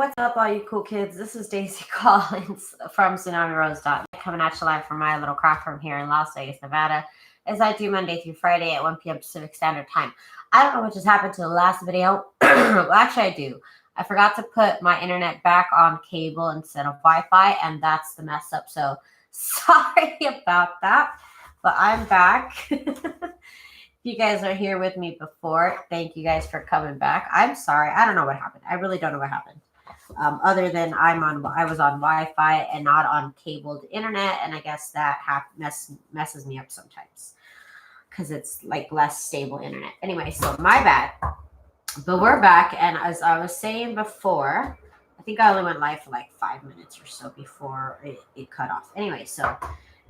What's up, all you cool kids? This is Daisy Collins from TsunamiRose.net coming at you live from my little craft room here in Las Vegas, Nevada, as I do Monday through Friday at 1 p.m. Pacific Standard Time. I don't know what just happened to the last video. Well, actually, I do. I forgot to put my internet back on cable instead of Wi-Fi, and that's the mess up. So sorry about that, but I'm back. You guys are here with me before. Thank you guys for coming back. I'm sorry. I don't know what happened. I really don't know what happened. Other than I was on Wi-Fi and not on cabled internet, and I guess that messes me up sometimes because it's like less stable internet. Anyway, so my bad. But we're back, and as I was saying before, I think I only went live for like 5 minutes or so before it cut off. Anyway, so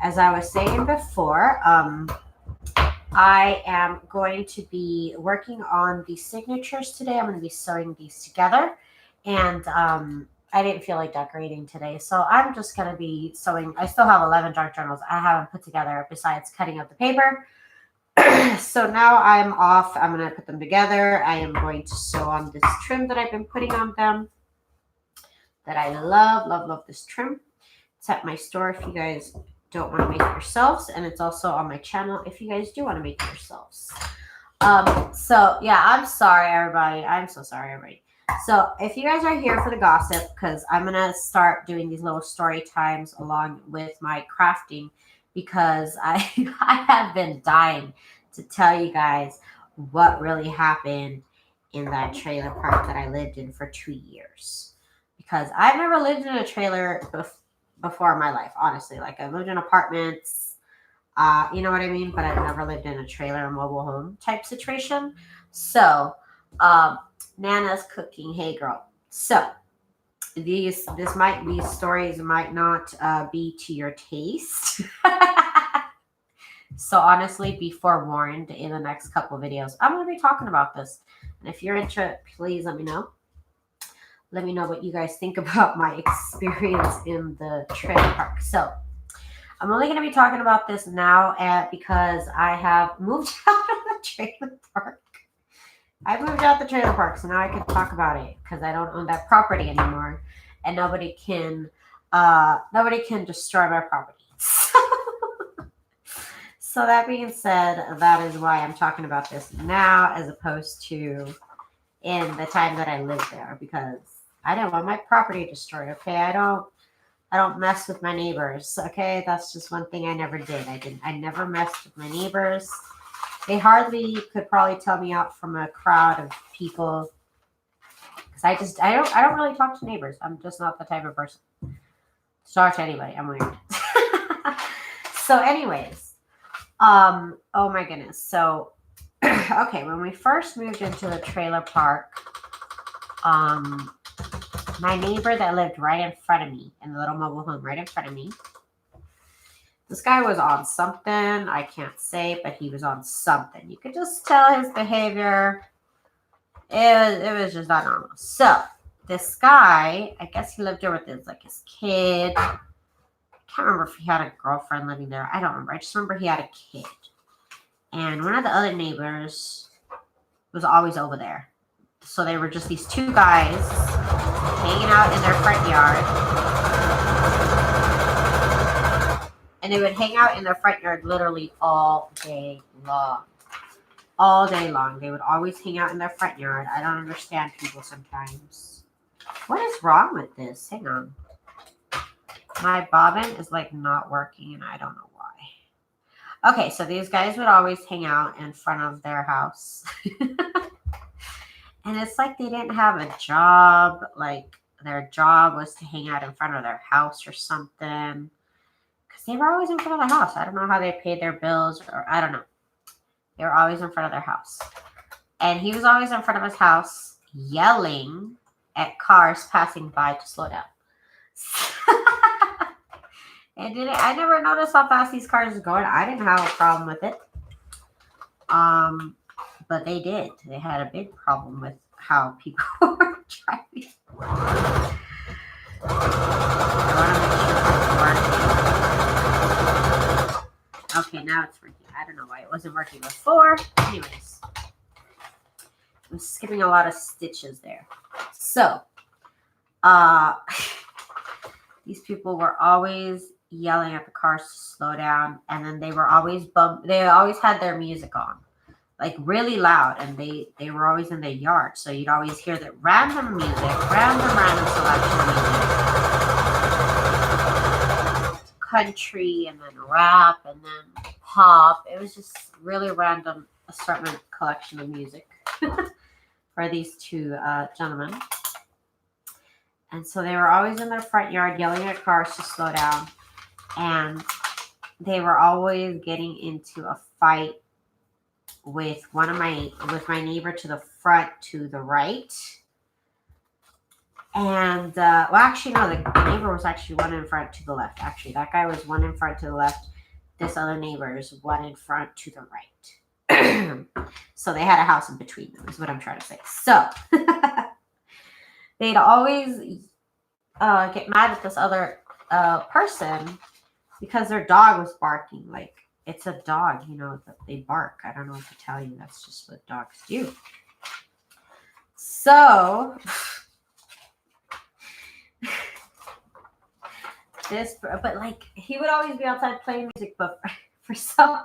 as I was saying before, I am going to be working on the signatures today. I'm going to be sewing these together. And I didn't feel like decorating today, so I'm just going to be sewing. I still have 11 dark journals I haven't put together besides cutting up the paper. So now I'm off. I'm going to put them together. I am going to sew on this trim that I've been putting on them that I love, love, love this trim. It's at my store if you guys don't want to make it yourselves, and it's also on my channel if you guys do want to make it yourselves. So yeah, I'm sorry, everybody. I'm so sorry, everybody. So if you guys are here for the gossip, because I'm going to start doing these little story times along with my crafting, because I have been dying to tell you guys what really happened in that trailer park that I lived in for 2 years. Because I've never lived in a trailer before in my life, honestly. Like, I lived in apartments, you know what I mean? But I've never lived in a trailer or mobile home type situation. So, Nana's cooking. Hey, girl. So, these stories might not be to your taste. So, honestly, be forewarned, in the next couple videos, I'm going to be talking about this. And if you're interested, please let me know. Let me know what you guys think about my experience in the trailer park. So, I'm only going to be talking about this now because I have moved out of the trailer park. I moved out the trailer park, so now I can talk about it because I don't own that property anymore, and nobody can destroy my property. So that being said, that is why I'm talking about this now as opposed to in the time that I lived there, because I didn't want my property destroyed. Okay, I don't mess with my neighbors. Okay, that's just one thing I never did. I never messed with my neighbors. They hardly could probably tell me out from a crowd of people, because I don't really talk to neighbors. I'm just not the type of person to talk to anybody. I'm weird. So, anyways, oh my goodness. So, okay, when we first moved into the trailer park, my neighbor that lived right in front of me in the little mobile home right in front of me. This guy was on something. I can't say, but he was on something. You could just tell his behavior. It was just not normal. So, this guy, I guess he lived there with his kid. I can't remember if he had a girlfriend living there. I don't remember. I just remember he had a kid. And one of the other neighbors was always over there. So, they were just these two guys hanging out in their front yard. And they would hang out in their front yard literally all day long. All day long. They would always hang out in their front yard. I don't understand people sometimes. What is wrong with this? Hang on. My bobbin is like not working and I don't know why. Okay, so these guys would always hang out in front of their house. And it's like they didn't have a job. Like their job was to hang out in front of their house or something. They were always in front of the house. I don't know how they paid their bills, or I don't know. They were always in front of their house. And he was always in front of his house yelling at cars passing by to slow down. I never noticed how fast these cars were going. I didn't have a problem with it. But they did. They had a big problem with how people were driving. I want to make sure it's working. Okay, now it's working. I don't know why it wasn't working before. Anyways, I'm skipping a lot of stitches there. So, Uh, these people were always yelling at the cars to slow down, and then they were always they always had their music on, like really loud, and they were always in their yard, so you'd always hear that random music, random selection of music, country, and then rap, and then pop. It was just really random assortment collection of music for these two gentlemen. And so they were always in their front yard yelling at cars to slow down. And they were always getting into a fight with my neighbor to the front to the right. And well, actually, no, the neighbor was actually one in front to the left. Actually, that guy was one in front to the left. This other neighbor is one in front to the right. So they had a house in between them, is what I'm trying to say. So they'd always get mad at this other person because their dog was barking. Like, it's a dog, you know, they bark. I don't know what to tell you. That's just what dogs do. So but like, he would always be outside playing music, but for some,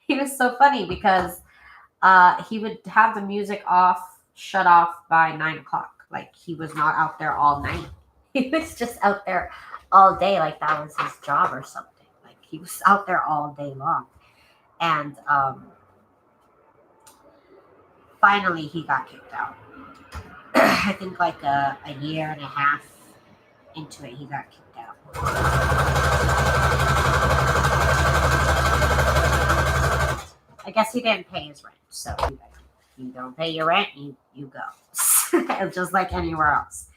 he was so funny because he would have the music shut off by 9 o'clock. Like, he was not out there all night. He was just out there all day, like that was his job or something. Like, he was out there all day long. And finally he got kicked out. I think like a year and a half into it, he got kicked out. I guess he didn't pay his rent. So you don't pay your rent, you go. Just like anywhere else.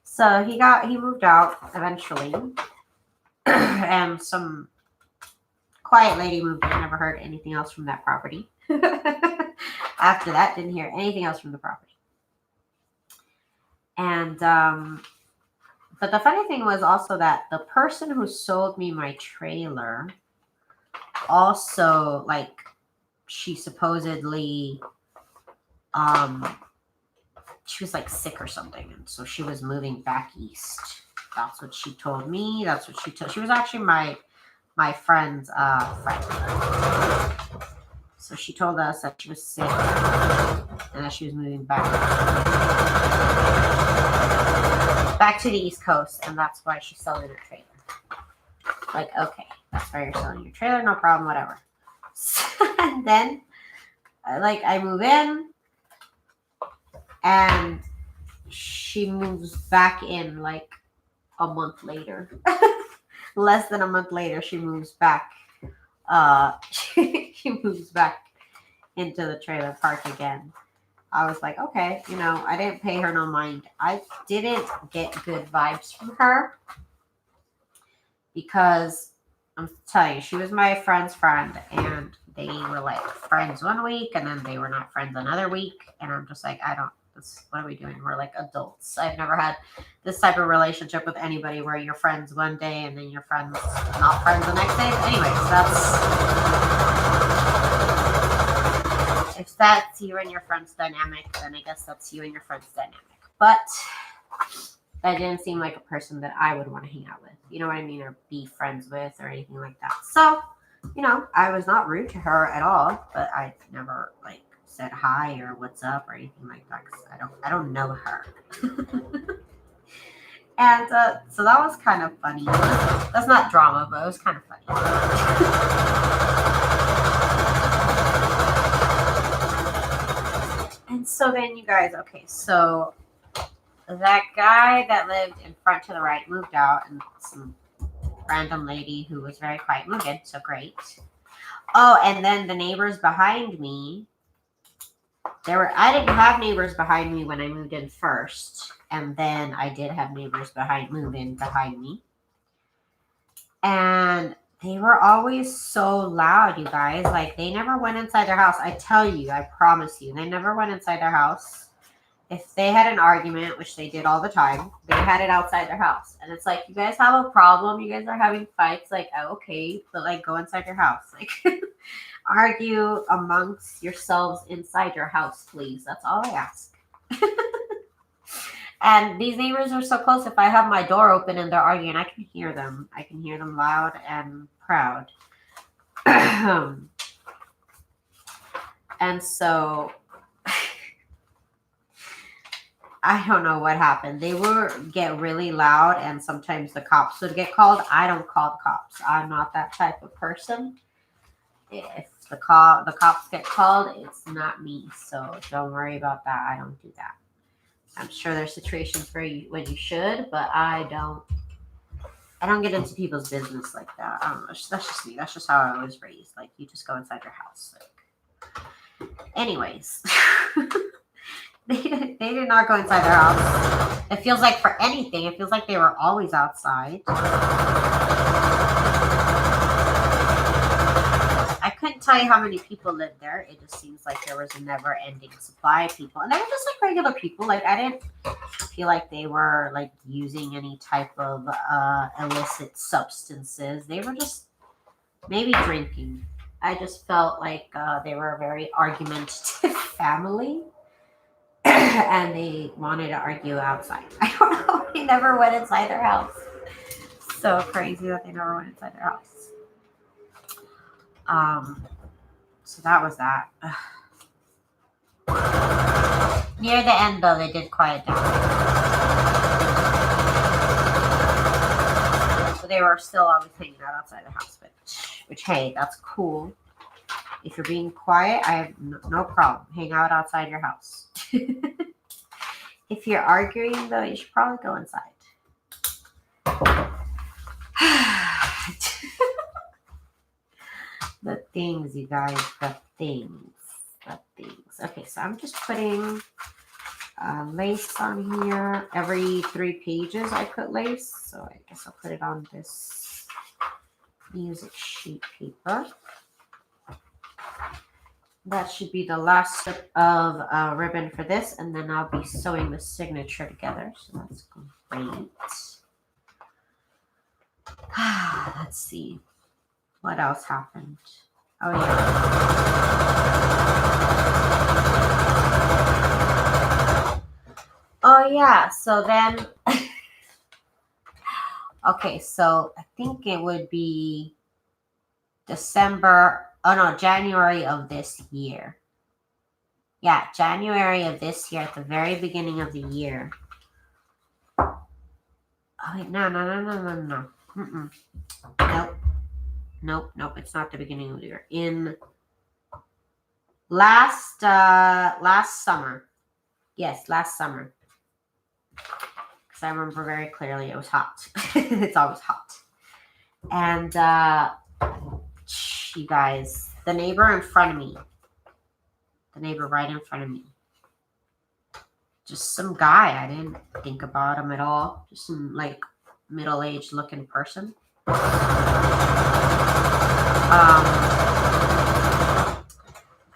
So he moved out eventually. And some quiet lady moved in. Never heard anything else from that property. After that, didn't hear anything else from the property. And but the funny thing was also that the person who sold me my trailer also, like, she supposedly she was like sick or something, and so she was moving back east. That's what she told me. That's what she told. She was actually my friend's friend. So she told us that she was sick and that she was moving back to the East Coast, and that's why she's selling her trailer. Like, okay, that's why you're selling your trailer, no problem, whatever. And then, like, I move in, and she moves back in like a month later. Less than a month later, she moves back. She moves back into the trailer park again. I was like, okay, you know, I didn't pay her no mind. I didn't get good vibes from her because I'm telling you, she was my friend's friend, and they were like friends one week, and then they were not friends another week. And I'm just like, what are we doing? We're like adults. I've never had this type of relationship with anybody where you're friends one day and then you're friends, not friends the next day. Anyways, if that's you and your friend's dynamic, then I guess that's you and your friend's dynamic. But that didn't seem like a person that I would want to hang out with. You know what I mean? Or be friends with or anything like that. So, you know, I was not rude to her at all, but I never like said hi or what's up or anything like that, because I don't know her. And so that was kind of funny. That's not drama, but it was kind of funny. And so then, you guys, okay, so that guy that lived in front to the right moved out, and some random lady who was very quiet moved in, so great. Oh, and then the neighbors behind me, I didn't have neighbors behind me when I moved in first, and then I did have neighbors move in behind me. And they were always so loud, you guys. Like, they never went inside their house. I tell you, I promise you, they never went inside their house. If they had an argument, which they did all the time, they had it outside their house. And it's like, you guys have a problem, you guys are having fights, like, okay, but like, go inside your house. Like, argue amongst yourselves inside your house, please. That's all I ask. And these neighbors are so close. If I have my door open and they're arguing, I can hear them. I can hear them loud and proud. And so I don't know what happened. They would get really loud, and sometimes the cops would get called. I don't call the cops. I'm not that type of person. If the cops get called, it's not me. So don't worry about that. I don't do that. I'm sure there's situations where when you should, but I don't get into people's business like that. I don't know. That's just me. That's just how I was raised. Like, you just go inside your house. Like, anyways, they did not go inside their house. It feels like for anything, it feels like they were always outside. I couldn't tell you how many people lived there. It just seems like there was a never-ending supply of people. And they were just like regular people. Like, I didn't feel like they were like using any type of illicit substances. They were just maybe drinking. I just felt like they were a very argumentative family. And they wanted to argue outside. I don't know. They never went inside their house. So crazy that they never went inside their house. So that was that. Near the end, though, they did quiet down. So they were still always hanging out outside the house, which hey, that's cool. If you're being quiet, I have no problem. Hang out outside your house. If you're arguing, though, you should probably go inside. The things, you guys, the things. Okay, so I'm just putting lace on here. Every 3 pages I put lace. So I guess I'll put it on this music sheet paper. That should be the last strip of ribbon for this, and then I'll be sewing the signature together. So that's great. Let's see. What else happened? Oh, yeah. Oh, yeah. So then, okay, so I think it would be January of this year. Yeah, January of this year, at the very beginning of the year. Oh, wait, no. Nope. It's not the beginning of the year. In last summer. Yes, last summer. Because I remember very clearly it was hot. It's always hot. And you guys, the neighbor in front of me. The neighbor right in front of me. Just some guy. I didn't think about him at all. Just some like middle-aged looking person.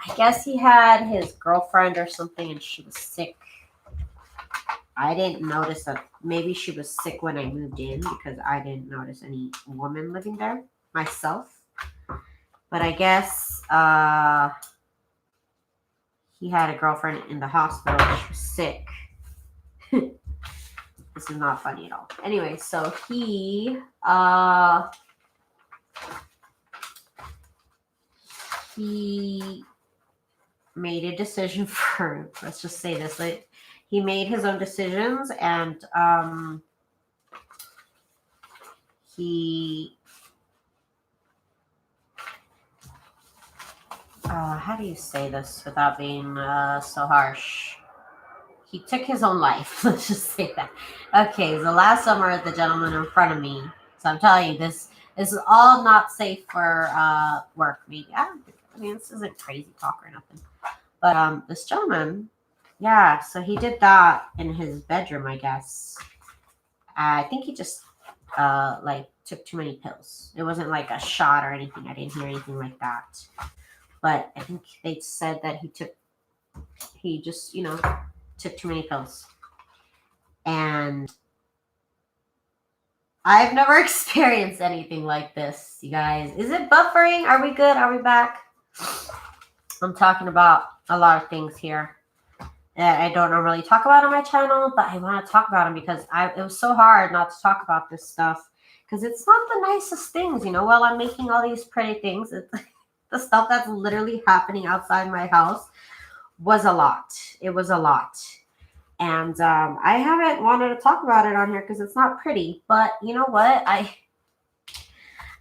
I guess he had his girlfriend or something and she was sick. I didn't notice that. Maybe she was sick when I moved in because I didn't notice any woman living there myself. But I guess he had a girlfriend in the hospital. She was sick. This is not funny at all. Anyway, so he made a decision for, let's just say this, like, he made his own decisions, and he how do you say this without being so harsh? He took his own life. Let's just say that. Okay, so last summer, the gentleman in front of me. So I'm telling you, this is all not safe for work. Maybe I mean, this isn't crazy talk or nothing. But this gentleman, yeah. So he did that in his bedroom, I guess. I think he just like took too many pills. It wasn't like a shot or anything. I didn't hear anything like that. But I think they said that he just, took too many pills. And I've never experienced anything like this, you guys. Is it buffering? Are we good? Are we back? I'm talking about a lot of things here. that I don't normally talk about on my channel, but I want to talk about them because it was so hard not to talk about this stuff because it's not the nicest things, you know. While I'm making all these pretty things, the stuff that's literally happening outside my house was a lot. It was a lot. And I haven't wanted to talk about it on here because it's not pretty. But you know what? I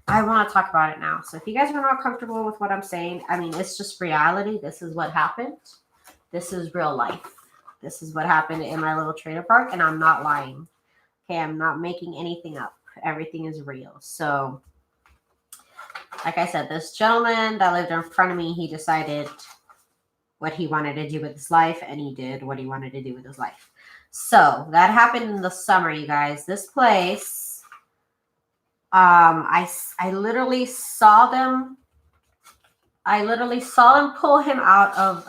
want to talk about it now. So if you guys are not comfortable with what I'm saying, I mean, it's just reality. This is what happened. This is real life. This is what happened in my little trailer park, and I'm not lying. Okay, I'm not making anything up. Everything is real. So, like I said, this gentleman that lived in front of me, he decided what he wanted to do with his life, and he did what he wanted to do with his life. So, that happened in the summer, you guys. This place, I literally saw them. I literally saw them pull him out of,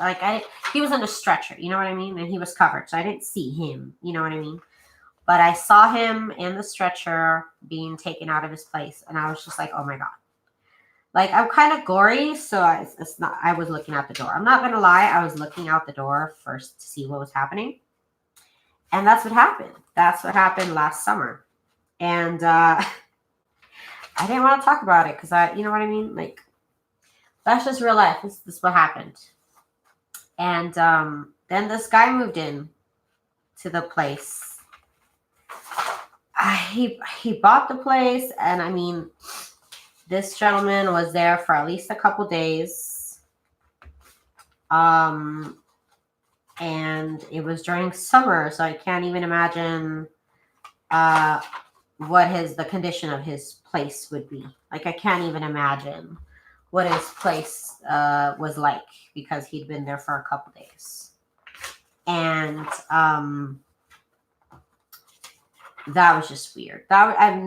he was in a stretcher, you know what I mean? And he was covered, so I didn't see him, you know what I mean? But I saw him in the stretcher being taken out of his place, and I was just like, oh my God. Like, I'm kind of gory, so I was looking out the door. I'm not going to lie, I was looking out the door first to see what was happening. And that's what happened. That's what happened last summer. And I didn't want to talk about it because you know what I mean? Like, that's just real life. This is what happened. And then this guy moved in to the place. He bought the place, and I mean, this gentleman was there for at least a couple days. And it was during summer, so I can't even imagine what the condition of his place would be. Like, I can't even imagine what his place was like because he'd been there for a couple days. And that was just weird. I've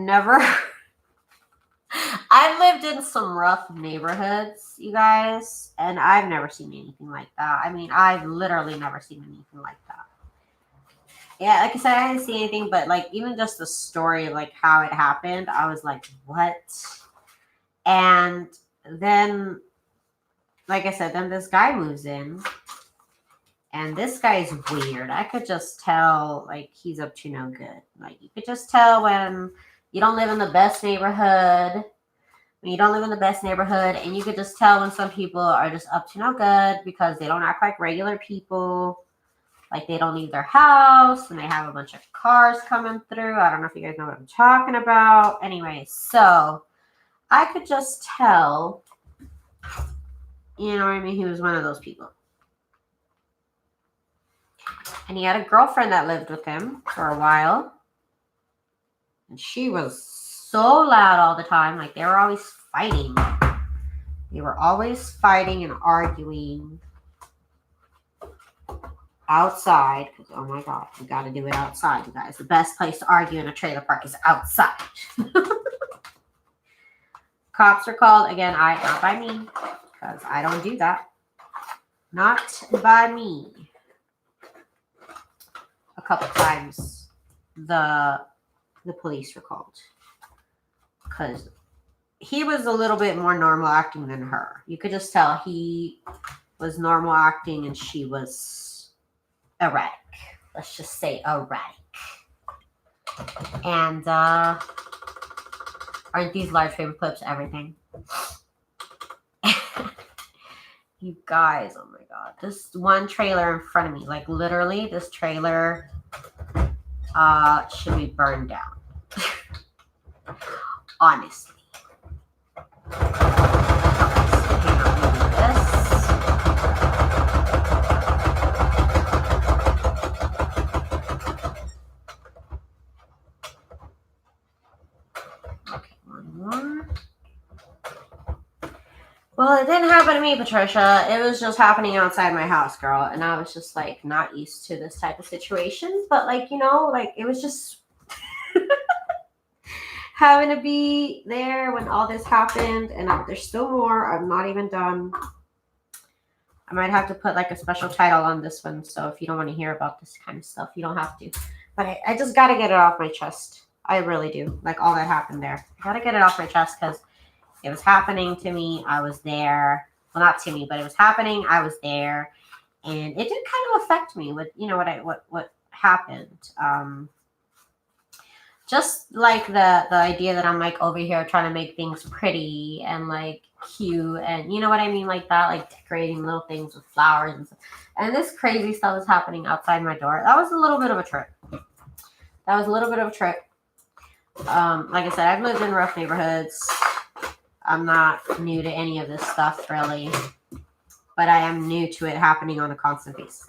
lived in some rough neighborhoods, you guys, and I've never seen anything like that. I mean, I've literally never seen anything like that. Yeah, like I said, I didn't see anything, but like even just the story, like how it happened, I was like, what? And then, like I said, then this guy moves in, and this guy's weird. I could just tell, like, he's up to no good. Like, you could just tell when you don't live in the best neighborhood. When you don't live in the best neighborhood, and you could just tell when some people are just up to no good because they don't act like regular people. Like, they don't leave their house, and they have a bunch of cars coming through. I don't know if you guys know what I'm talking about. Anyway, so I could just tell, you know what I mean? He was one of those people. And he had a girlfriend that lived with him for a while. And she was so loud all the time. Like, they were always fighting. They were always fighting and arguing outside. Because, oh my God, you got to do it outside, you guys. The best place to argue in a trailer park is outside. Cops are called. Again, not by me. Because I don't do that. Not by me. A couple times the police were called. Because he was a little bit more normal acting than her. You could just tell he was normal acting and she was erratic. Let's just say erratic. And aren't these large paper clips everything? You guys, oh my God. This one trailer in front of me, like literally this trailer should be burned down. Honestly. Okay, one more. Well, it didn't happen to me, Patricia. It was just happening outside my house, girl. And I was just like not used to this type of situation. But like, you know, like it was just having to be there when all this happened. And there's still more. I'm not even done. I might have to put like a special title on this one. So if you don't want to hear about this kind of stuff, you don't have to. But I just got to get it off my chest. I really do. Like all that happened there. I got to get it off my chest because it was happening to me. I was there. Well, not to me, but it was happening. I was there. and it did kind of affect me with, you know, what happened. Just like the idea that I'm like over here trying to make things pretty and like cute, and you know what I mean, like that, like decorating little things with flowers and stuff. And this crazy stuff is happening outside my door. That was a little bit of a trip. That was a little bit of a trip. Like I said, I've lived in rough neighborhoods. I'm not new to any of this stuff really, but I am new to it happening on a constant basis.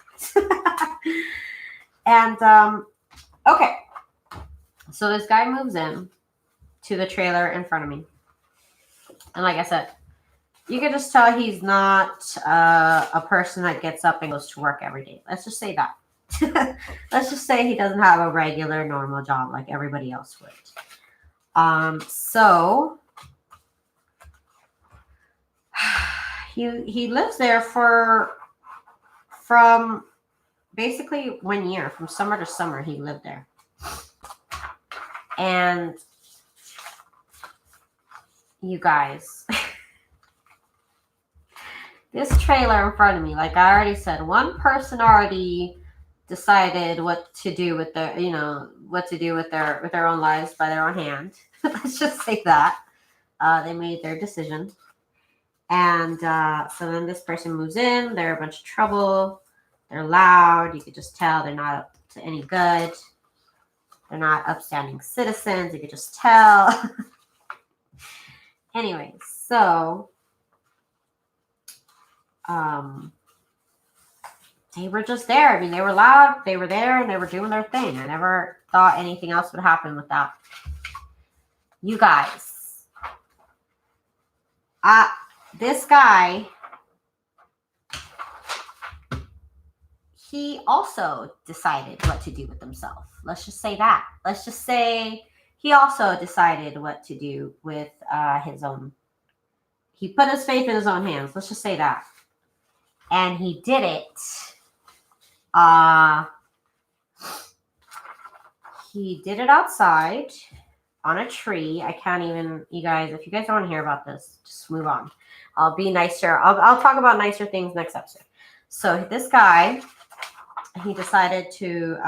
And okay, so this guy moves in to the trailer in front of me, and like I said, you can just tell he's not a person that gets up and goes to work every day. Let's just say that. Let's just say he doesn't have a regular, normal job like everybody else would. So he lives there from basically 1 year, from summer to summer. He lived there, and you guys. This trailer in front of me, like I already said, one person already decided what to do with their, you know, what to do with their own lives by their own hand. Let's just say that. They made their decision. And so then this person moves in. They're a bunch of trouble. They're loud. You could just tell they're not up to any good. They're not upstanding citizens. You could just tell. Anyways, so they were just there. I mean, they were loud, they were there, and they were doing their thing. I never thought anything else would happen with that. You guys, this guy, he also decided what to do with himself. Let's just say that. Let's just say he also decided what to do with his own. He put his faith in his own hands. Let's just say that. And he did it. He did it outside on a tree. I can't even, you guys, if you guys don't want to hear about this, just move on. I'll be nicer. I'll talk about nicer things next episode. So this guy, he decided to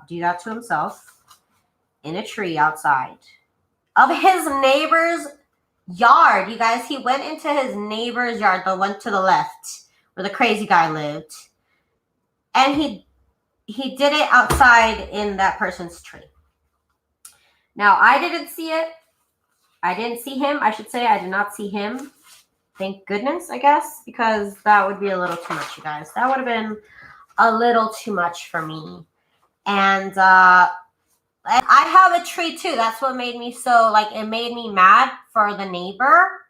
do that to himself in a tree outside of his neighbor's yard. You guys, he went into his neighbor's yard, the one to the left, where the crazy guy lived, and he did it outside in that person's tree. Now, I didn't see it. I didn't see him. I should say I did not see him. Thank goodness, I guess, because that would be a little too much, you guys. That would have been a little too much for me. And I have a tree too. That's what made me so, like, it made me mad for the neighbor,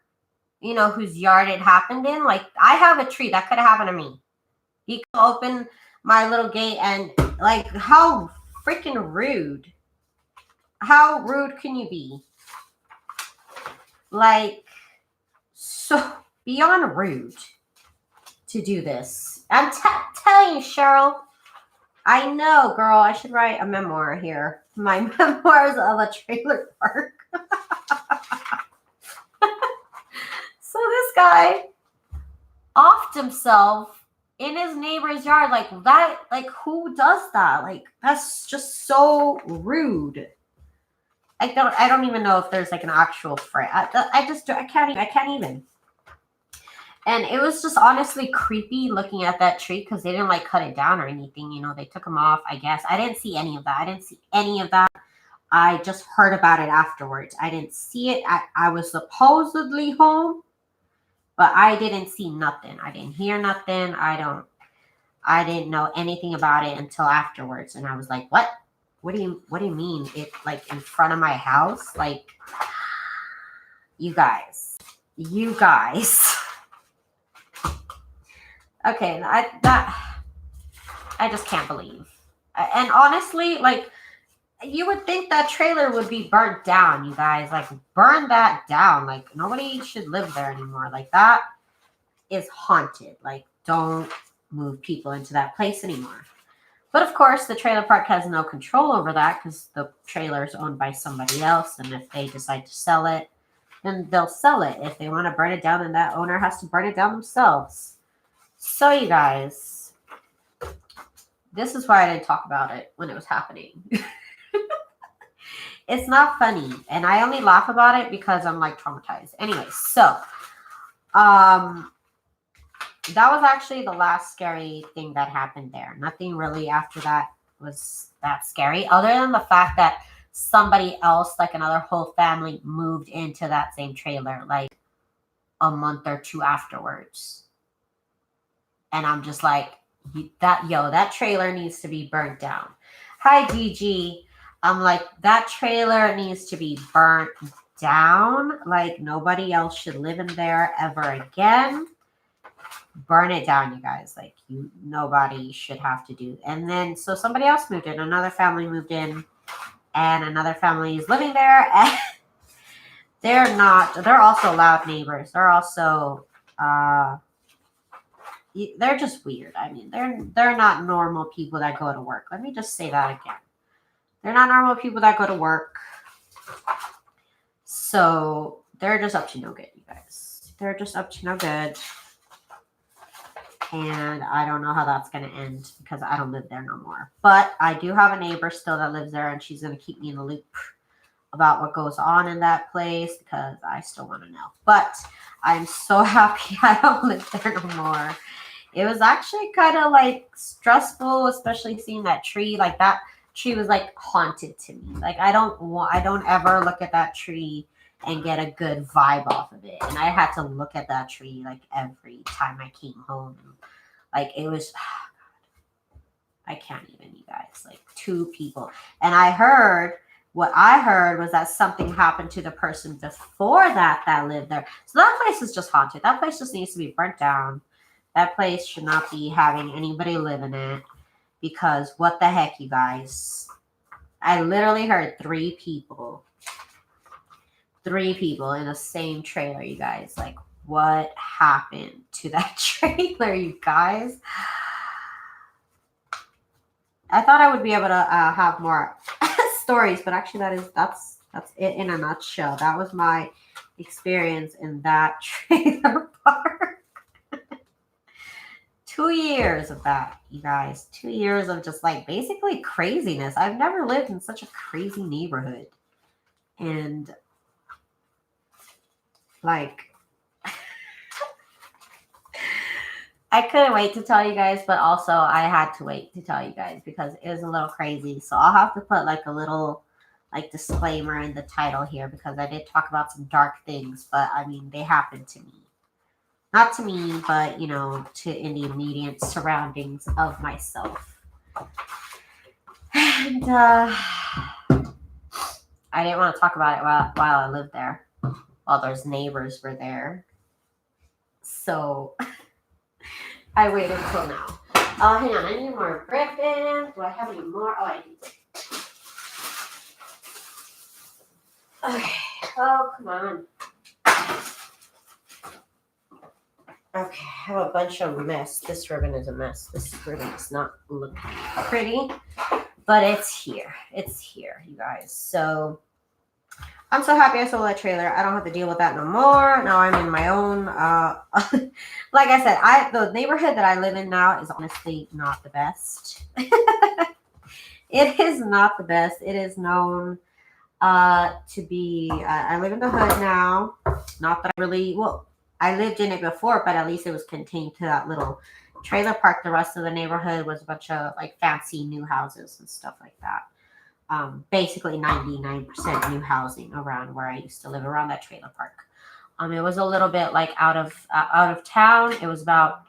you know, whose yard it happened in. Like, I have a tree. That could have happened to me. He could open my little gate and, like, how freaking rude. How rude can you be? Like, so beyond rude to do this. I'm telling you, Cheryl, I know, girl, I should write a memoir here. My memoirs of a trailer park. So this guy offed himself in his neighbor's yard like that. Like, who does that? Like, that's just so rude. I don't even know if there's like an actual phrase. I can't even. And it was just honestly creepy looking at that tree because they didn't like cut it down or anything. You know, they took them off, I guess. I didn't see any of that. I just heard about it afterwards. I didn't see it. I was supposedly home, but I didn't see nothing. I didn't hear nothing. I didn't know anything about it until afterwards. And I was like, what? What do you mean? It like in front of my house? Like, you guys. Okay, I just can't believe. And honestly, like, you would think that trailer would be burnt down, you guys. Like, burn that down. Like, nobody should live there anymore. Like, that is haunted. Like, don't move people into that place anymore. But of course, the trailer park has no control over that because the trailer is owned by somebody else. And if they decide to sell it, then they'll sell it. If they want to burn it down, then that owner has to burn it down themselves. So, you guys, This is why I didn't talk about it when it was happening. It's not funny, and I only laugh about it because I'm like traumatized. Anyway, so that was actually the last scary thing that happened there. Nothing really after that was that scary, other than the fact that somebody else, like another whole family, moved into that same trailer like a month or two afterwards. And I'm just like, that trailer needs to be burnt down. Hi, DG. I'm like, that trailer needs to be burnt down. Like, nobody else should live in there ever again. Burn it down, you guys. Like, nobody should have to do. And then, so somebody else moved in. Another family moved in. And another family is living there. And they're also loud neighbors. They're also, they're just weird. I mean, they're not normal people that go to work. Let me just say that again. They're not normal people that go to work. So they're just up to no good, you guys. They're just up to no good. And I don't know how that's going to end because I don't live there no more. But I do have a neighbor still that lives there, and she's going to keep me in the loop about what goes on in that place because I still want to know. But I'm so happy I don't live there no more. It was actually kind of like stressful, especially seeing that tree. Like that tree was like haunted to me. Like I don't ever look at that tree and get a good vibe off of it. And I had to look at that tree like every time I came home. Like it was, I can't even, you guys, like 2 people. And what I heard was that something happened to the person before that lived there. So that place is just haunted. That place just needs to be burnt down. That place should not be having anybody live in it because what the heck, you guys? I literally heard 3 people in the same trailer, you guys. Like, what happened to that trailer, you guys? I thought I would be able to have more stories, but actually that's it in a nutshell. That was my experience in that trailer park. 2 years of that, you guys. 2 years of just like basically craziness. I've never lived in such a crazy neighborhood. And like, I couldn't wait to tell you guys, but also I had to wait to tell you guys because it was a little crazy. So I'll have to put like a little like disclaimer in the title here because I did talk about some dark things, but I mean, they happened to me. Not to me, but, you know, in the immediate surroundings of myself. And I didn't want to talk about it while I lived there, while those neighbors were there. So I waited until now. Hang on, I need more ribbon. Do I have any more? Oh, I need. Okay. Oh, come on. Okay, I have a bunch of mess. This ribbon is a mess. This ribbon does not look pretty, but it's here. It's here, you guys. So I'm so happy I sold that trailer. I don't have to deal with that no more. Now I'm in my own. Like I said, the neighborhood that I live in now is honestly not the best. It is not the best. It is known to be. I live in the hood now. Not that I really I lived in it before, but at least it was contained to that little trailer park. The rest of the neighborhood was a bunch of like fancy new houses and stuff like that. Basically 99% new housing around where I used to live, around that trailer park. It was a little bit like out of town. It was about,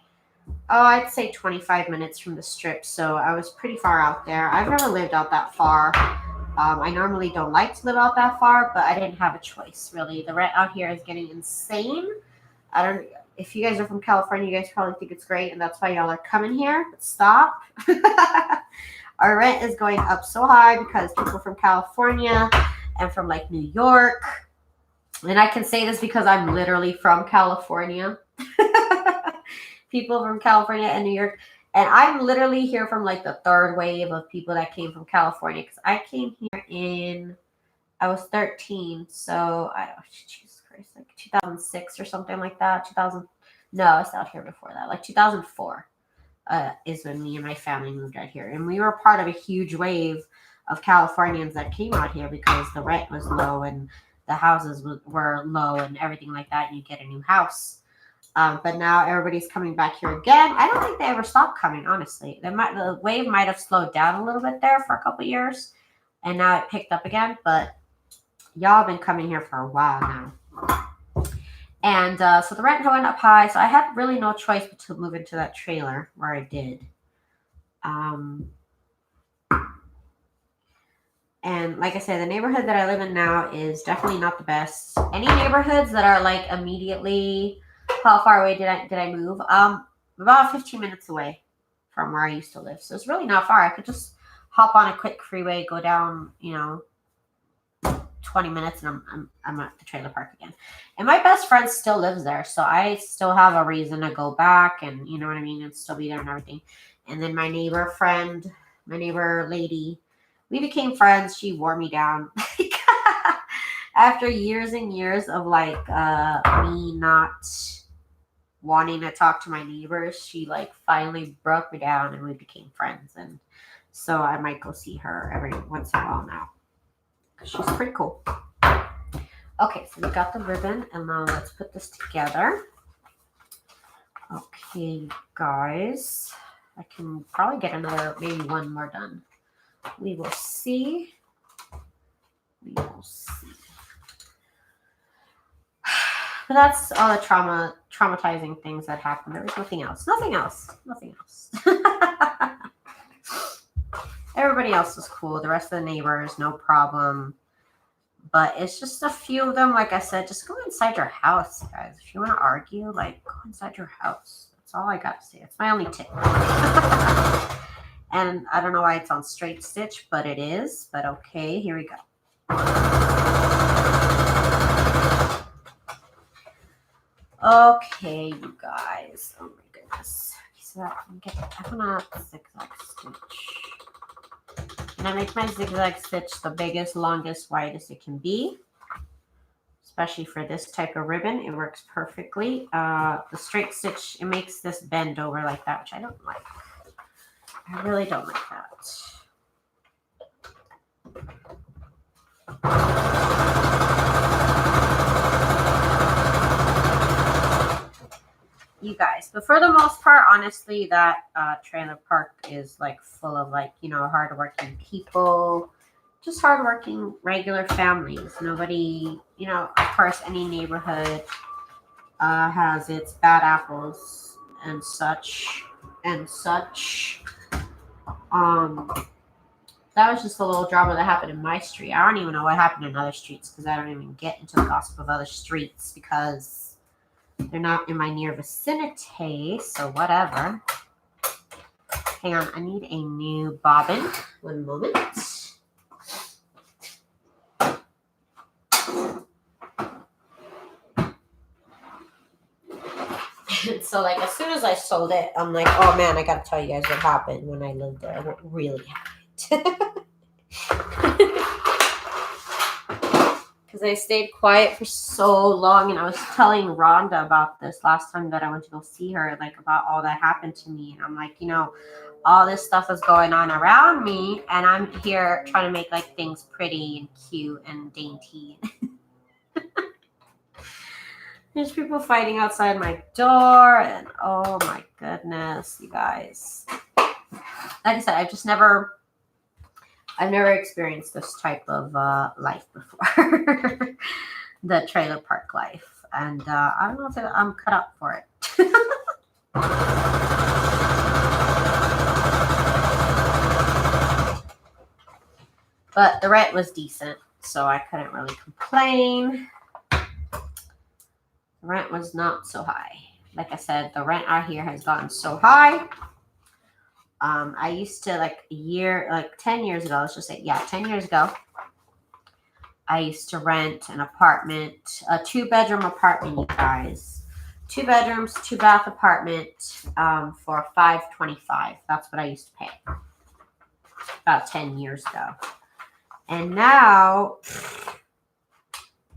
I'd say 25 minutes from the strip. So I was pretty far out there. I've never lived out that far. I normally don't like to live out that far, but I didn't have a choice, really. The rent out here is getting insane. If you guys are from California, you guys probably think it's great, and that's why y'all are coming here. But stop. Our rent is going up so high because people from California and from like New York, and I can say this because I'm literally from California. People from California and New York, and I'm literally here from like the 3rd wave of people that came from California because I came here I was 13, so Jesus Christ, like 2006 or something like that. No, I was out here before that, like 2004. is when me and my family moved out here. And we were part of a huge wave of Californians that came out here because the rent was low and the houses were low and everything like that. And you get a new house. But now everybody's coming back here again. I don't think they ever stopped coming, honestly. The wave might have slowed down a little bit there for a couple years. And now it picked up again. But y'all have been coming here for a while now. And so the rent went up high. So I had really no choice but to move into that trailer where I did. And like I said, the neighborhood that I live in now is definitely not the best. Any neighborhoods that are like immediately, how far away did I move? About 15 minutes away from where I used to live. So it's really not far. I could just hop on a quick freeway, go down, 20 minutes, and I'm at the trailer park again. And my best friend still lives there, so I still have a reason to go back, and you know what I mean, and still be there and everything. And then my neighbor lady, we became friends. She wore me down. After years and years of like me not wanting to talk to my neighbors, she like finally broke me down and we became friends. And so I might go see her every once in a while now. She's pretty cool. Okay, so we got the ribbon, and now let's put this together. Okay, guys. I can probably get maybe one more done. We will see. But that's all the traumatizing things that happened. There was nothing else. Nothing else. Everybody else was cool. The rest of the neighbors, no problem. But it's just a few of them. Like I said, just go inside your house, guys. If you want to argue, like, go inside your house. That's all I got to say. It's my only tip. And I don't know why it's on straight stitch, but it is. But okay, here we go. Okay, you guys. Oh my goodness. So I'm gonna zigzag stitch. And I make my zigzag stitch the biggest, longest, widest it can be. Especially for this type of ribbon, it works perfectly. The straight stitch, it makes this bend over like that, which I don't like. I really don't like that. You guys, but for the most part, honestly, that trailer park is like full of like, hardworking people, just hardworking regular families. Nobody, of course, any neighborhood has its bad apples and such. That was just a little drama that happened in my street. I don't even know what happened in other streets because I don't even get into the gossip of other streets because they're not in my near vicinity, so whatever. Hang on, I need a new bobbin. One moment. So, like, as soon as I sold it, I'm like, oh man, I gotta tell you guys what happened when I lived there. What really happened. Because I stayed quiet for so long, and I was telling Rhonda about this last time that I went to go see her, like about all that happened to me. And I'm like, all this stuff is going on around me, and I'm here trying to make like things pretty and cute and dainty. There's people fighting outside my door, and oh my goodness, you guys. Like I said, I've never experienced this type of life before. The trailer park life. And I don't know if I'm cut up for it. But the rent was decent, so I couldn't really complain. The rent was not so high. Like I said, the rent out here has gotten so high. I used to 10 years ago, let's just say, 10 years ago, I used to rent an apartment, a 2-bedroom apartment, you guys. 2 bedrooms, 2-bath apartment for $525. That's what I used to pay about 10 years ago. And now,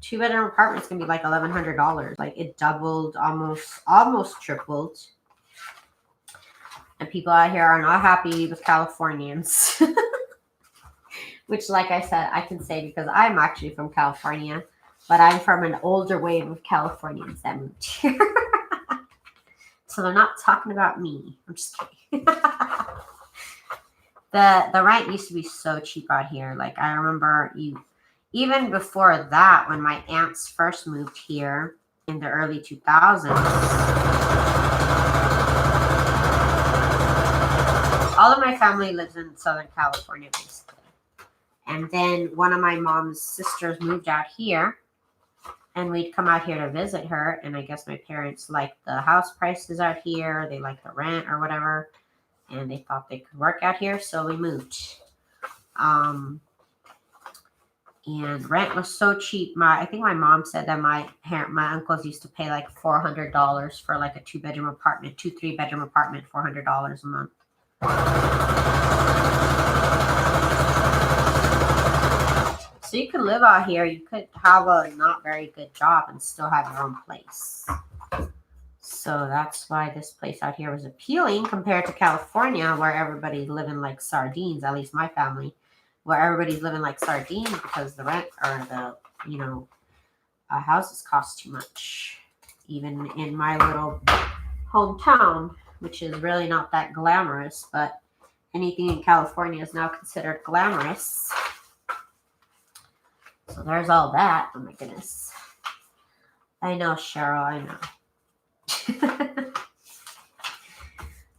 2-bedroom apartment's gonna be like $1,100. Like it doubled, almost tripled. And people out here are not happy with Californians. Which, like I said, I can say because I'm actually from California, but I'm from an older wave of Californians that moved here. So they're not talking about me. I'm just kidding. The rent used to be so cheap out here. Like, I remember even before that, when my aunts first moved here in the early 2000s, all of my family lives in Southern California, basically. And then one of my mom's sisters moved out here, and we'd come out here to visit her. And I guess my parents liked the house prices out here. They liked the rent or whatever. And they thought they could work out here, so we moved. And rent was so cheap. I think my mom said that my uncles used to pay like $400 for like a 2-bedroom apartment, 3-bedroom apartment, $400 a month. So you could live out here. You could have a not very good job and still have your own place. So that's why this place out here was appealing compared to California, where everybody's living like sardines, at least my family, where everybody's living like sardines because the rent or the, houses cost too much. Even in my little hometown, which is really not that glamorous, but anything in California is now considered glamorous. So there's all that. Oh my goodness. I know, Cheryl, I know.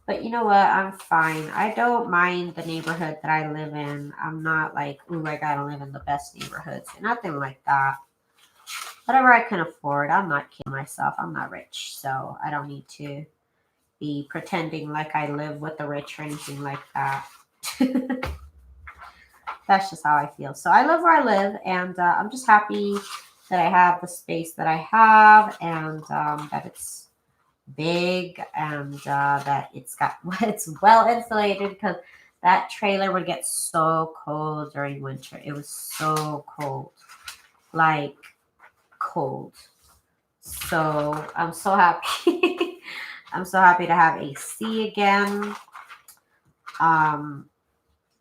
But you know what? I'm fine. I don't mind the neighborhood that I live in. I'm not like, ooh, I gotta live in the best neighborhoods. Nothing like that. Whatever I can afford. I'm not kidding myself. I'm not rich. So I don't need to be pretending like I live with the rich or anything like that. That's just how I feel. So I live where I live, and I'm just happy that I have the space that I have, and that it's big, and that it's well insulated, because that trailer would get so cold during winter. It was so cold, like cold. So I'm so happy. I'm so happy to have AC again.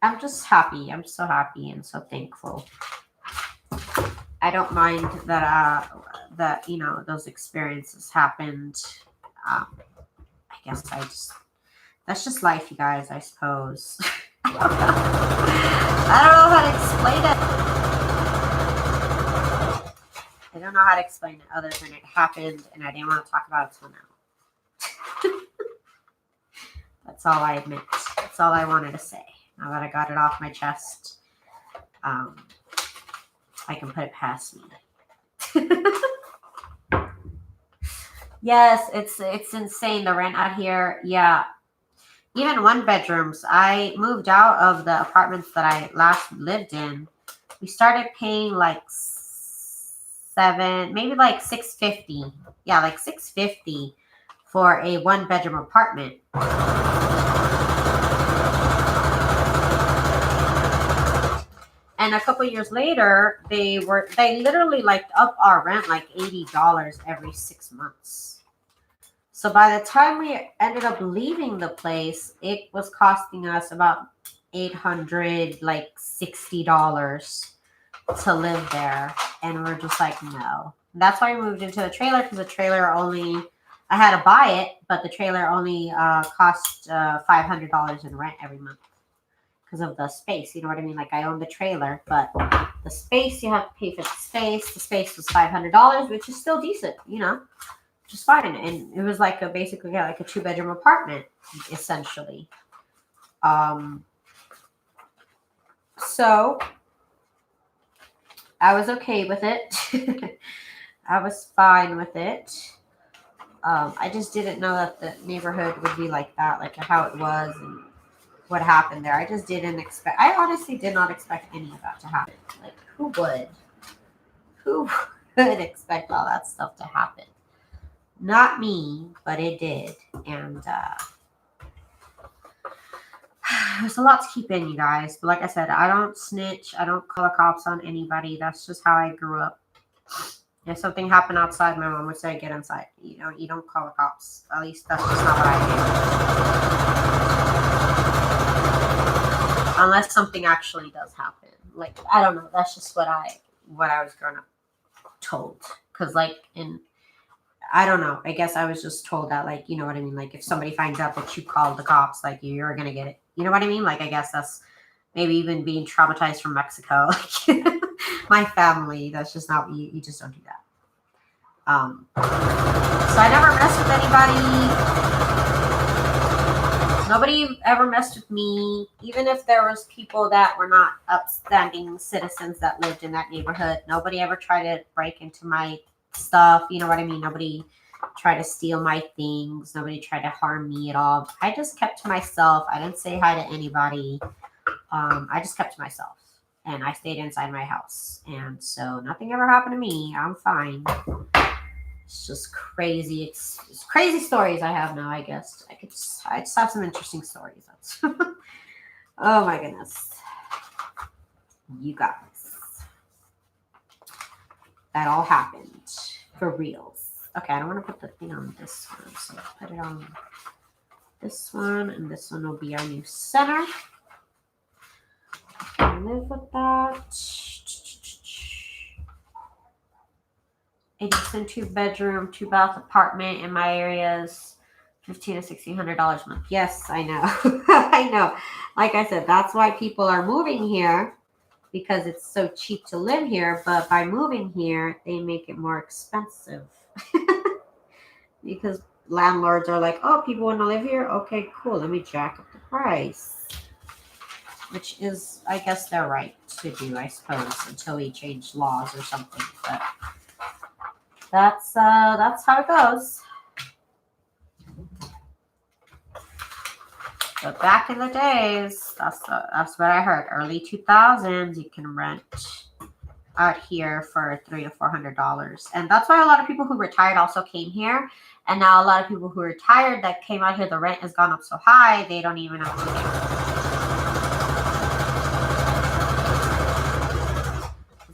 I'm just happy. I'm so happy and so thankful. I don't mind that those experiences happened. I guess that's just life, you guys, I suppose. I don't know how to explain it. I don't know how to explain it other than it happened and I didn't want to talk about it till now. That's all I admit. That's all I wanted to say. Now that I got it off my chest, I can put it past me. Yes, it's insane, the rent out here. Yeah, even 1-bedrooms. I moved out of the apartments that I last lived in. We started paying like maybe like $650. Yeah, like $650 for a 1-bedroom apartment. And a couple years later, they literally like up our rent like $80 every 6 months. So by the time we ended up leaving the place, it was costing us about $860 to live there. And we're just like, no. That's why we moved into a trailer, because the trailer I had to buy it, but the trailer only cost $500 in rent every month. Because of the space, you know what I mean? Like, I own the trailer, but the space, you have to pay for the space. The space was $500, which is still decent, which is fine. And it was like basically like a 2-bedroom apartment, essentially. So I was okay with it. I was fine with it. I just didn't know that the neighborhood would be like that, like how it was and what happened there. I just didn't expect. I honestly did not expect any of that to happen. Like, who would? Who would expect all that stuff to happen? Not me, but it did. And there's a lot to keep in, you guys. But like I said, I don't snitch. I don't call the cops on anybody. That's just how I grew up. If something happened outside, my mom would say, get inside. You don't call the cops. At least that's just not what I do. unless something actually does happen. Like, I don't know. That's just what I was growing up told. Because, like, I don't know. I guess I was just told that, like, you know what I mean? Like, if somebody finds out that you called the cops, like, you're going to get it. You know what I mean? Like, I guess that's maybe even being traumatized from Mexico. Like, my family, that's just not, you just don't do that. So I never messed with anybody. Nobody ever messed with me. Even if there was people that were not upstanding citizens that lived in that neighborhood, nobody ever tried to break into my stuff. You know what I mean? Nobody tried to steal my things. Nobody tried to harm me at all. I just kept to myself. I didn't say hi to anybody. I just kept to myself. And I stayed inside my house. And so nothing ever happened to me. I'm fine. It's just crazy. It's crazy stories I have now, I guess. I just have some interesting stories. Oh my goodness. You guys. That all happened for reals. Okay, I don't want to put the thing on this one. So I'll put it on this one, and this one will be our new center. I live with that. A decent 2-bedroom, 2-bath apartment in my areas, $1,500 to $1,600 a month. Yes, I know. I know. Like I said, that's why people are moving here, because it's so cheap to live here. But by moving here, they make it more expensive. Because landlords are like, oh, people want to live here? Okay, cool. Let me jack up the price. Which is, I guess they're right to do, I suppose, until we change laws or something. But that's how it goes. But back in the days, that's what I heard. Early 2000s, you can rent out here for $300 to $400, and that's why a lot of people who retired also came here. And now a lot of people who retired that came out here, the rent has gone up so high they don't even have to.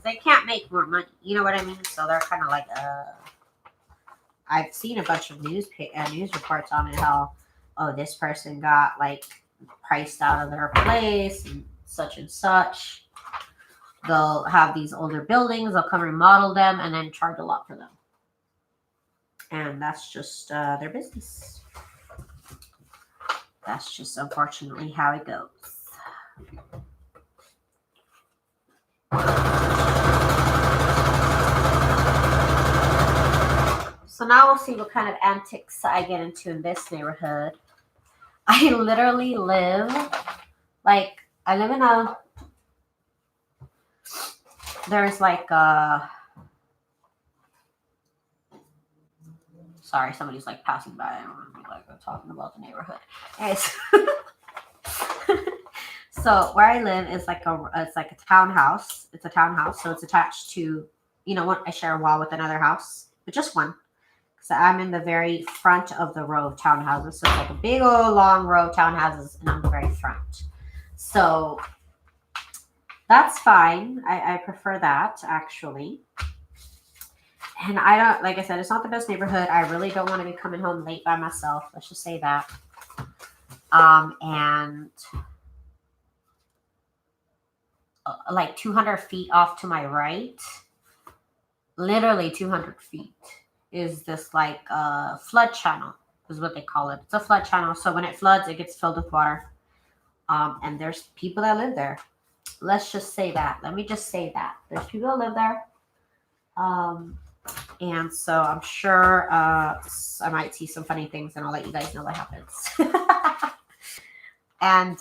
They can't make more money. You know what I mean? So they're kind of like, I've seen a bunch of news reports on it, how, oh, this person got like priced out of their place and such. They'll have these older buildings, they'll come remodel them and then charge a lot for them. And that's just their business. That's just unfortunately how it goes. So now we'll see what kind of antics I get into in this neighborhood. I literally live, in a, there's like sorry, somebody's like passing by. I don't want to be like talking about the neighborhood. Anyways. So where I live is it's like a townhouse. It's a townhouse, so it's attached to, I share a wall with another house, but just one. So I'm in the very front of the row of townhouses. So it's like a big old long row of townhouses, and I'm the very front. So that's fine. I prefer that, actually. And I don't, like I said, it's not the best neighborhood. I really don't want to be coming home late by myself. Let's just say that. And like 200 feet off to my right, literally 200 feet, is this like flood channel, is what they call it. It's a flood channel. So when it floods, it gets filled with water. And there's people that live there. Let's just say that. Let me just say that. There's people that live there. And so I'm sure I might see some funny things, and I'll let you guys know what happens. And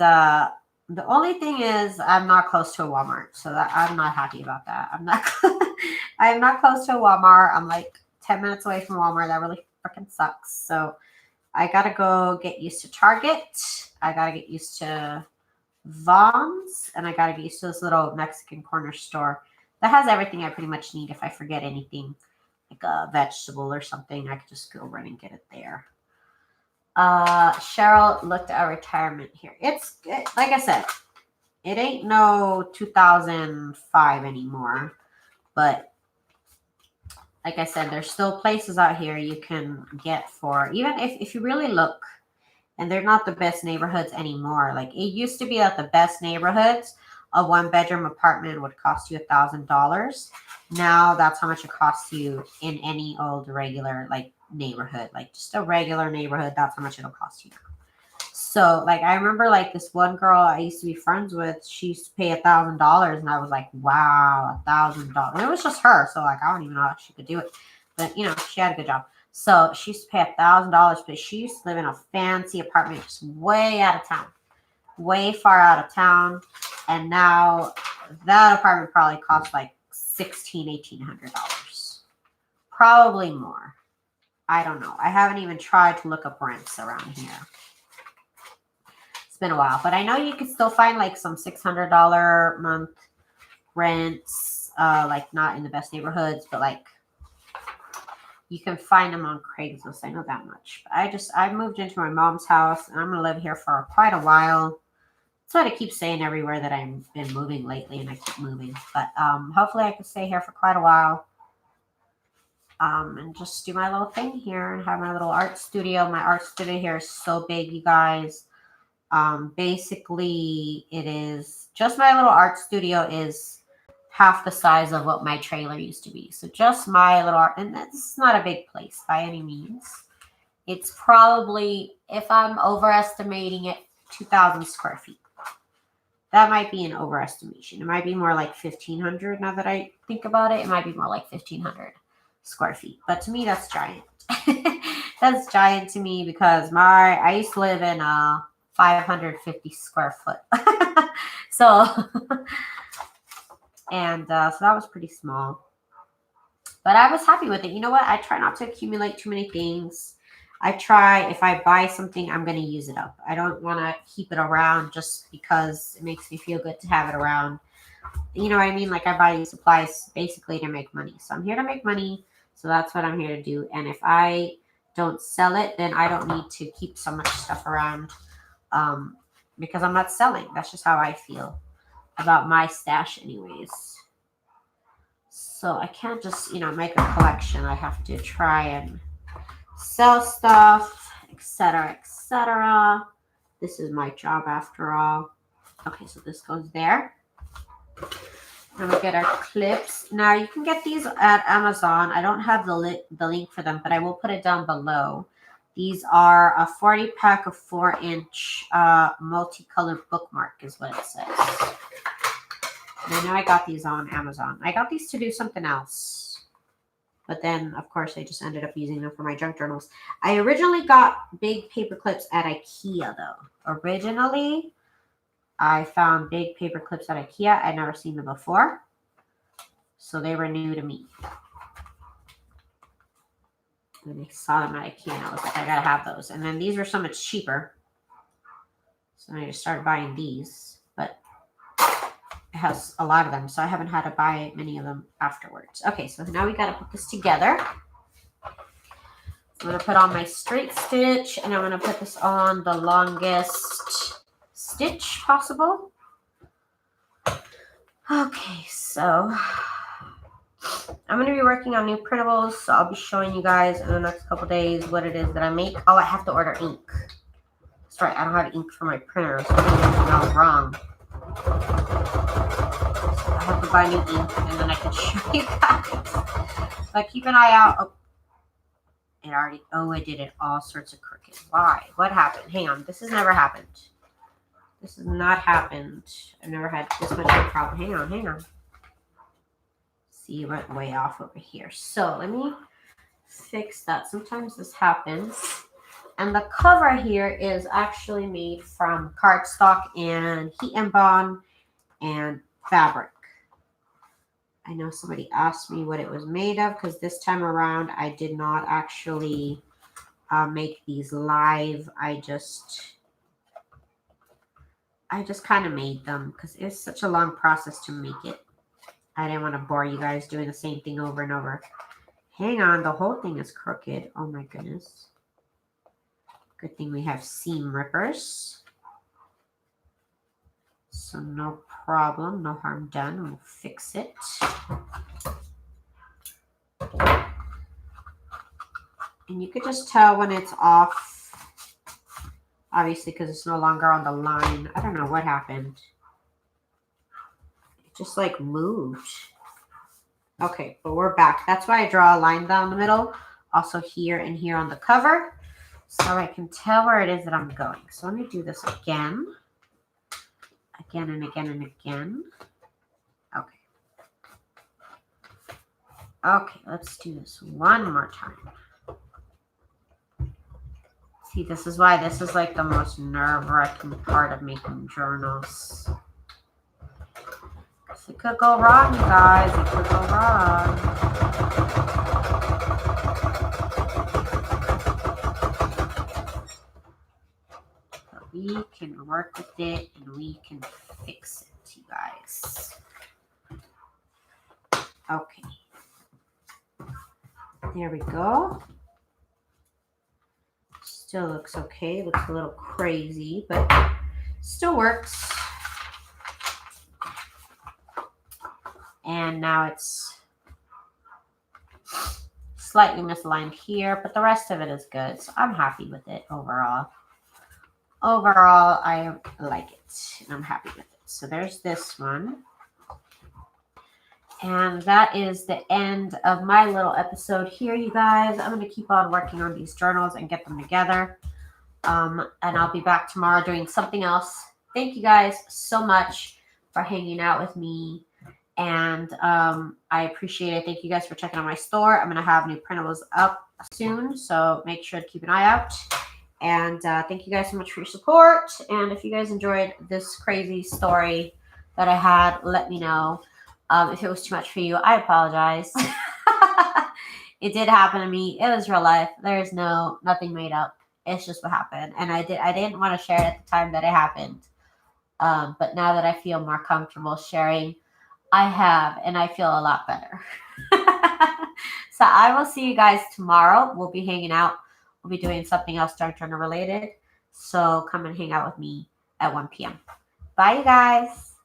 the only thing is, I'm not close to a Walmart, so that I'm not happy about that. I'm not close to a Walmart. I'm like 10 minutes away from Walmart. That really freaking sucks. So I gotta go get used to Target. I gotta get used to Vaughn's, and I gotta get used to this little Mexican corner store that has everything I pretty much need. If I forget anything, like a vegetable or something, I could just go run and get it there. Cheryl looked at retirement here. Like I said, it ain't no 2005 anymore, but like I said, there's still places out here you can get for, even if you really look And they're not the best neighborhoods anymore. Like it used to be that the best neighborhoods, a 1-bedroom apartment would cost you $1,000. Now that's how much it costs you in any old regular like neighborhood, like just a regular neighborhood. That's how much it'll cost you now. So like I remember like this one girl I used to be friends with, she used to pay $1,000, and I was like, wow, $1,000. It was just her, so like I don't even know how she could do it, but you know she had a good job. So she used to pay $1,000, but she used to live in a fancy apartment just way out of town, way far out of town, and now that apartment probably costs like $1,800, probably more. I don't know. I haven't even tried to look up rents around here. It's been a while, but I know you can still find like some $600 month rents, like not in the best neighborhoods, but like you can find them on Craigslist. I know that much. But I moved into my mom's house, and I'm gonna live here for quite a while. That's what I keep saying everywhere that I've been moving lately, and I keep moving. But hopefully I can stay here for quite a while. And just do my little thing here and have my little art studio. My art studio here is so big, you guys. Basically, it is just my little art studio is half the size of what my trailer used to be. So just my little art, and it's not a big place by any means. It's probably, if I'm overestimating it, 2,000 square feet. That might be an overestimation. It might be more like 1,500 now that I think about it. It might be more like 1,500 square feet. But to me, that's giant. That's giant to me because I used to live in a 550 square foot. So, and so that was pretty small. But I was happy with it. You know what? I try not to accumulate too many things. I try, if I buy something, I'm going to use it up. I don't want to keep it around just because it makes me feel good to have it around. You know what I mean? Like I buy these supplies basically to make money. So I'm here to make money. So that's what I'm here to do. And if I don't sell it, then I don't need to keep so much stuff around because I'm not selling. That's just how I feel about my stash anyways. So I can't just, make a collection. I have to try and sell stuff, etc., etc. This is my job after all. Okay, so this goes there. And we get our clips. Now you can get these at Amazon. I don't have the link for them, but I will put it down below. These are a 40 pack of 4-inch multicolored bookmark is what it says. And I know I got these on Amazon. I got these to do something else. But then, of course, I just ended up using them for my junk journals. I originally got big paper clips at IKEA, though. Originally, I found big paper clips at IKEA. I'd never seen them before. So they were new to me. And I saw them at IKEA, and I was like, I gotta have those. And then these were so much cheaper. So I just started buying these. But it has a lot of them, so I haven't had to buy many of them afterwards. Okay, so now we got to put this together. I'm going to put on my straight stitch, and I'm going to put this on the longest stitch possible. Okay, so I'm going to be working on new printables, so I'll be showing you guys in the next couple days what it is that I make. Oh, I have to order ink. That's right, I don't have ink for my printer, so I was wrong. I have to buy new ink, and then I can show you guys. But keep an eye out. I did it all sorts of crooked. Why? What happened? Hang on. This has never happened. This has not happened. I've never had this much of a problem. Hang on. See, it went way off over here. So let me fix that. Sometimes this happens. And the cover here is actually made from cardstock and heat and bond and fabric. I know somebody asked me what it was made of because this time around I did not actually make these live. I just kind of made them because it's such a long process to make it. I didn't want to bore you guys doing the same thing over and over. Hang on, the whole thing is crooked. Oh my goodness. Good thing we have seam rippers. So no problem, no harm done. We'll fix it. And you could just tell when it's off obviously because it's no longer on the line. I don't know what happened. It just like moved. Okay, but we're back. That's why I draw a line down the middle. Also here and here on the cover. So I can tell where it is that I'm going. So let me do this again. Again and again and again. Okay. Okay, let's do this one more time. See, this is why this is like the most nerve-wracking part of making journals. It could go wrong, you guys. It could go wrong. But we can work with it and we can fix it, you guys. Okay. There we go. Still looks okay. Looks a little crazy, but still works. And now it's slightly misaligned here, but the rest of it is good. So I'm happy with it overall. Overall, I like it and I'm happy with it. So there's this one. And that is the end of my little episode here, you guys. I'm going to keep on working on these journals and get them together. And I'll be back tomorrow doing something else. Thank you guys so much for hanging out with me. And I appreciate it. Thank you guys for checking out my store. I'm going to have new printables up soon, so make sure to keep an eye out. And thank you guys so much for your support. And if you guys enjoyed this crazy story that I had, let me know. If it was too much for you, I apologize. It did happen to me. It was real life. There's nothing made up. It's just what happened. And I didn't want to share it at the time that it happened. But now that I feel more comfortable sharing, I have, and I feel a lot better. So I will see you guys tomorrow. We'll be hanging out. We'll be doing something else Dark Journal related. So come and hang out with me at 1 p.m. Bye, you guys.